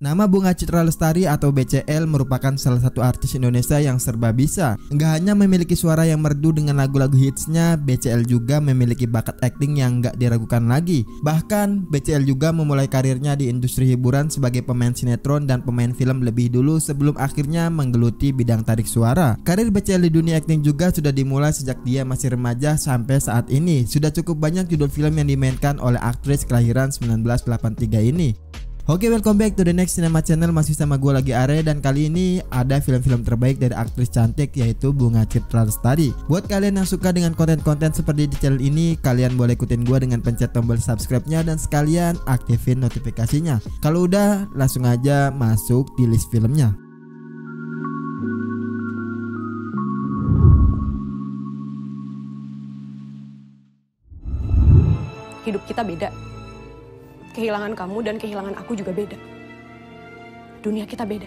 Nama Bunga Citra Lestari atau BCL merupakan salah satu artis Indonesia yang serba bisa. Nggak hanya memiliki suara yang merdu dengan lagu-lagu hitsnya, BCL juga memiliki bakat akting yang nggak diragukan lagi. Bahkan BCL juga memulai karirnya di industri hiburan sebagai pemain sinetron dan pemain film lebih dulu sebelum akhirnya menggeluti bidang tarik suara. Karir BCL di dunia akting juga sudah dimulai sejak dia masih remaja sampai saat ini. Sudah cukup banyak judul film yang dimainkan oleh aktris kelahiran 1983 ini. Oke, welcome back to the next cinema channel. Masih sama gue lagi Are, dan kali ini ada film-film terbaik dari aktris cantik yaitu Bunga Citra Lestari. Buat kalian yang suka dengan konten-konten seperti di channel ini, kalian boleh ikutin gue dengan pencet tombol subscribe-nya dan sekalian aktifin notifikasinya. Kalau udah, langsung aja masuk di list filmnya. Hidup kita beda. Kehilangan kamu dan kehilangan aku juga beda. Dunia kita beda.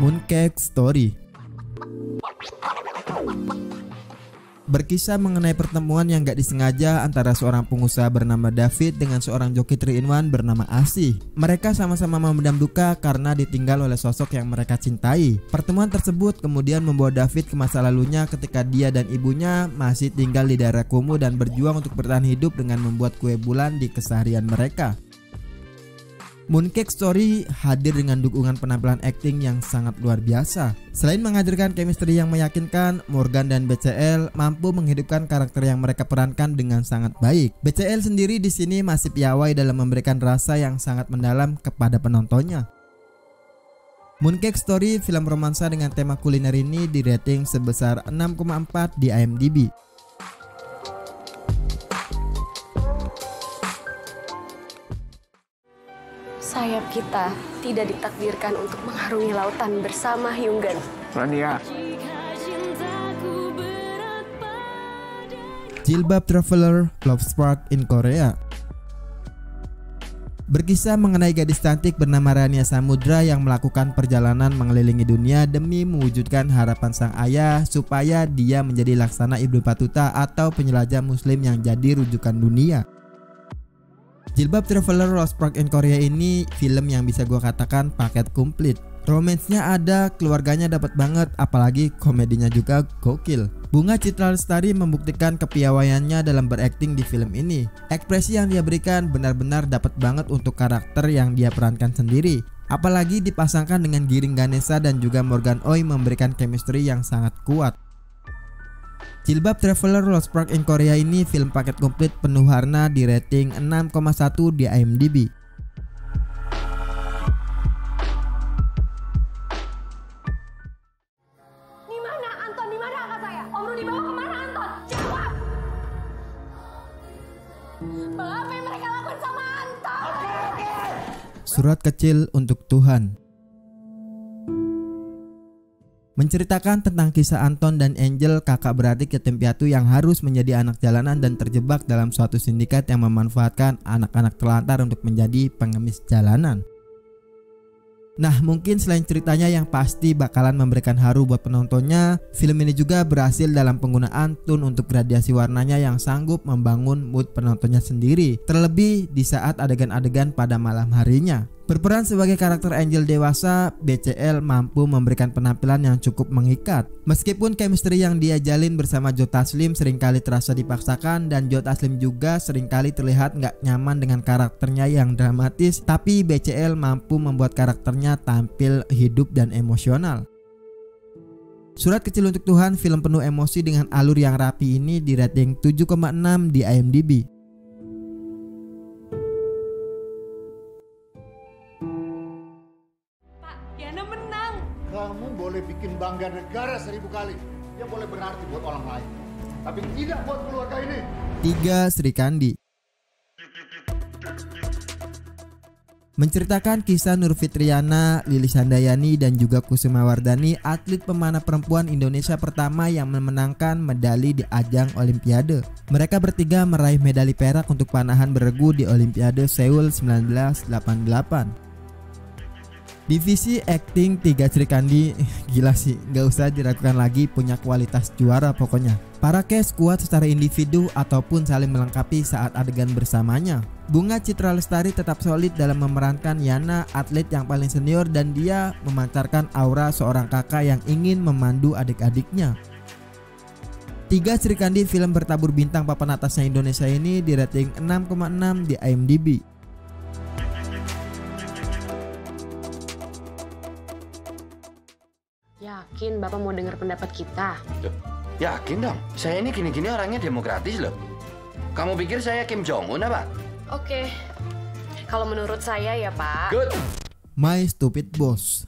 Mooncake Story berkisah mengenai pertemuan yang gak disengaja antara seorang pengusaha bernama David dengan seorang joki 3-in-1 bernama Asih. Mereka sama-sama memendam duka karena ditinggal oleh sosok yang mereka cintai. Pertemuan tersebut kemudian membawa David ke masa lalunya ketika dia dan ibunya masih tinggal di daerah kumuh dan berjuang untuk bertahan hidup dengan membuat kue bulan di keseharian mereka. Mooncake Story hadir dengan dukungan penampilan akting yang sangat luar biasa. Selain menghadirkan chemistry yang meyakinkan, Morgan dan BCL mampu menghidupkan karakter yang mereka perankan dengan sangat baik. BCL sendiri di sini masih piawai dalam memberikan rasa yang sangat mendalam kepada penontonnya. Mooncake Story, film romansa dengan tema kuliner ini dirating sebesar 6,4 di IMDb. Sayap kita tidak ditakdirkan untuk mengharungi lautan bersama Hyunggan. Rania. Jilbab Traveler, Love Spark in Korea. Berkisah mengenai gadis cantik bernama Rania Samudra yang melakukan perjalanan mengelilingi dunia demi mewujudkan harapan sang ayah supaya dia menjadi laksana Ibnu Battuta atau penjelajah muslim yang jadi rujukan dunia. Jilbab Traveler, Love Spark in Korea ini film yang bisa gue katakan paket komplit. Romansnya ada, keluarganya dapat banget, apalagi komedinya juga gokil. Bunga Citra Lestari membuktikan kepiawaiannya dalam berakting di film ini. Ekspresi yang dia berikan benar-benar dapat banget untuk karakter yang dia perankan sendiri. Apalagi dipasangkan dengan Giring Ganesha dan juga Morgan Oey memberikan chemistry yang sangat kuat. Jilbab Traveler, Love Spark in Korea ini film paket komplit penuh warna di rating 6,1 di IMDb. Di mana Anton? Di mana kakak saya? Om Rudi bawa kemana Anton? Jawab! Apa yang mereka lakukan sama Anton? Surat kecil untuk Tuhan menceritakan tentang kisah Anton dan Angel, kakak beradik yatim piatu yang harus menjadi anak jalanan dan terjebak dalam suatu sindikat yang memanfaatkan anak-anak terlantar untuk menjadi pengemis jalanan. Nah, mungkin selain ceritanya yang pasti bakalan memberikan haru buat penontonnya, film ini juga berhasil dalam penggunaan tone untuk gradasi warnanya yang sanggup membangun mood penontonnya sendiri, terlebih di saat adegan-adegan pada malam harinya. Berperan sebagai karakter Angel dewasa, BCL mampu memberikan penampilan yang cukup mengikat. Meskipun chemistry yang dia jalin bersama Joe Taslim seringkali terasa dipaksakan dan Joe Taslim juga seringkali terlihat nggak nyaman dengan karakternya yang dramatis, tapi BCL mampu membuat karakternya tampil hidup dan emosional. Surat Kecil untuk Tuhan, film penuh emosi dengan alur yang rapi ini dirating 7,6 di IMDb. Kamu boleh bikin bangga negara 1000 kali. Dia boleh berarti buat orang lain, tapi tidak buat keluarga ini. 3. Sri Kandi menceritakan kisah Nur Fitriana, Lilis Handayani dan juga Kusuma Wardani, atlet pemanah perempuan Indonesia pertama yang memenangkan medali di ajang Olimpiade. Mereka bertiga meraih medali perak untuk panahan beregu di Olimpiade Seoul 1988. Divisi acting Tiga Srikandi gila sih, gak usah diragukan lagi, punya kualitas juara pokoknya. Para cast kuat secara individu ataupun saling melengkapi saat adegan bersamanya. Bunga Citra Lestari tetap solid dalam memerankan Yana, atlet yang paling senior, dan dia memancarkan aura seorang kakak yang ingin memandu adik-adiknya. Tiga Srikandi, film bertabur bintang papan atasnya Indonesia ini di rating 6,6 di IMDb. Yakin Bapak mau dengar pendapat kita? Yakin dong, saya ini gini-gini orangnya demokratis loh. Kamu pikir saya Kim Jong-un apa? Oke, kalau menurut saya ya Pak. Good. My Stupid Boss.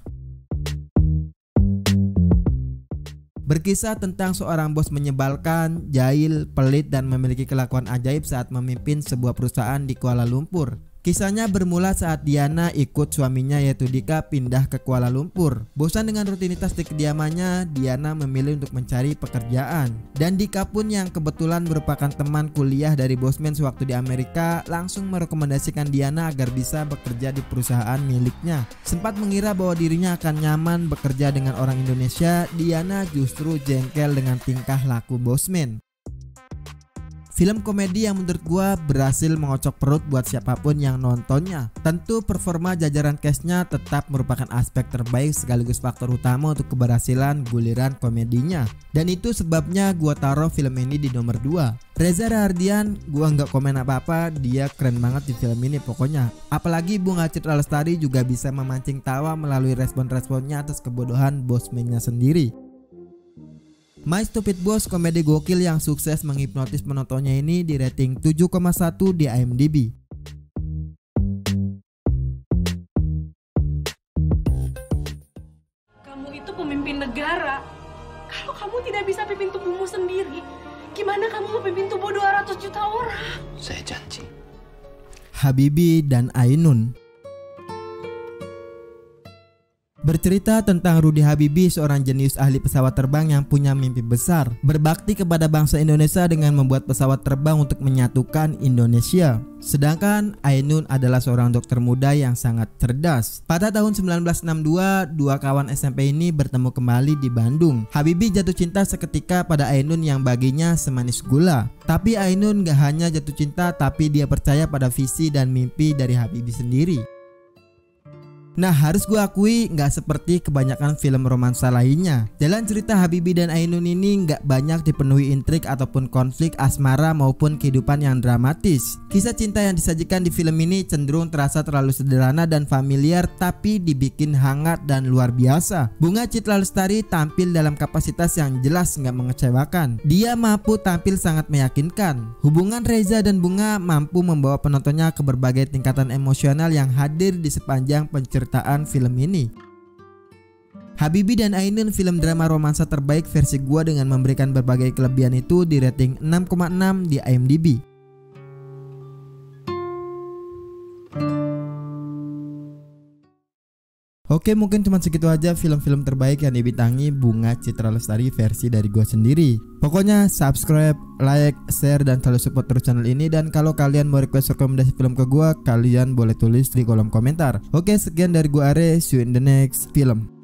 Berkisah tentang seorang bos menyebalkan, jahil, pelit, dan memiliki kelakuan ajaib saat memimpin sebuah perusahaan di Kuala Lumpur. Kisahnya bermula saat Diana ikut suaminya yaitu Dika pindah ke Kuala Lumpur. Bosan dengan rutinitas di kediamannya, Diana memilih untuk mencari pekerjaan. Dan Dika pun yang kebetulan merupakan teman kuliah dari bosman sewaktu di Amerika langsung merekomendasikan Diana agar bisa bekerja di perusahaan miliknya. Sempat mengira bahwa dirinya akan nyaman bekerja dengan orang Indonesia, Diana justru jengkel dengan tingkah laku bosman. Film komedi yang menurut gua berhasil mengocok perut buat siapapun yang nontonnya. Tentu performa jajaran castnya tetap merupakan aspek terbaik sekaligus faktor utama untuk keberhasilan guliran komedinya. Dan itu sebabnya gua taruh film ini di nomor 2. Reza Rahardian, gua nggak komen apa-apa, dia keren banget di film ini pokoknya. Apalagi Bunga Citra Lestari juga bisa memancing tawa melalui respon-responnya atas kebodohan bosmannya sendiri. My Stupid Boss, komedi gokil yang sukses menghipnotis penontonnya ini di rating 7,1 di IMDb. Kamu itu pemimpin negara. Kalau kamu tidak bisa pimpin tubuhmu sendiri, gimana kamu memimpin tubuh 200 juta orang? Saya janji. Habibie dan Ainun. Bercerita tentang Rudy Habibie, seorang jenius ahli pesawat terbang yang punya mimpi besar, berbakti kepada bangsa Indonesia dengan membuat pesawat terbang untuk menyatukan Indonesia. Sedangkan Ainun adalah seorang dokter muda yang sangat cerdas. Pada tahun 1962, dua kawan SMP ini bertemu kembali di Bandung. Habibie jatuh cinta seketika pada Ainun yang baginya semanis gula. Tapi Ainun gak hanya jatuh cinta, tapi dia percaya pada visi dan mimpi dari Habibie sendiri. Nah, harus gue akui nggak seperti kebanyakan film romansa lainnya. Jalan cerita Habibie dan Ainun ini nggak banyak dipenuhi intrik ataupun konflik asmara maupun kehidupan yang dramatis. Kisah cinta yang disajikan di film ini cenderung terasa terlalu sederhana dan familiar, tapi dibikin hangat dan luar biasa. Bunga Citra Lestari tampil dalam kapasitas yang jelas nggak mengecewakan. Dia mampu tampil sangat meyakinkan. Hubungan Reza dan Bunga mampu membawa penontonnya ke berbagai tingkatan emosional yang hadir di sepanjang penceritaan film ini. Habibie dan Ainun, film drama romansa terbaik versi gua dengan memberikan berbagai kelebihan itu di rating 6,6 di IMDb. Oke, mungkin cuma segitu aja film-film terbaik yang dibintangi Bunga Citra Lestari versi dari gua sendiri. Pokoknya subscribe, like, share, dan selalu support terus channel ini. Dan kalau kalian mau request rekomendasi film ke gua, kalian boleh tulis di kolom komentar. Oke, sekian dari gua Are, see you in the next film.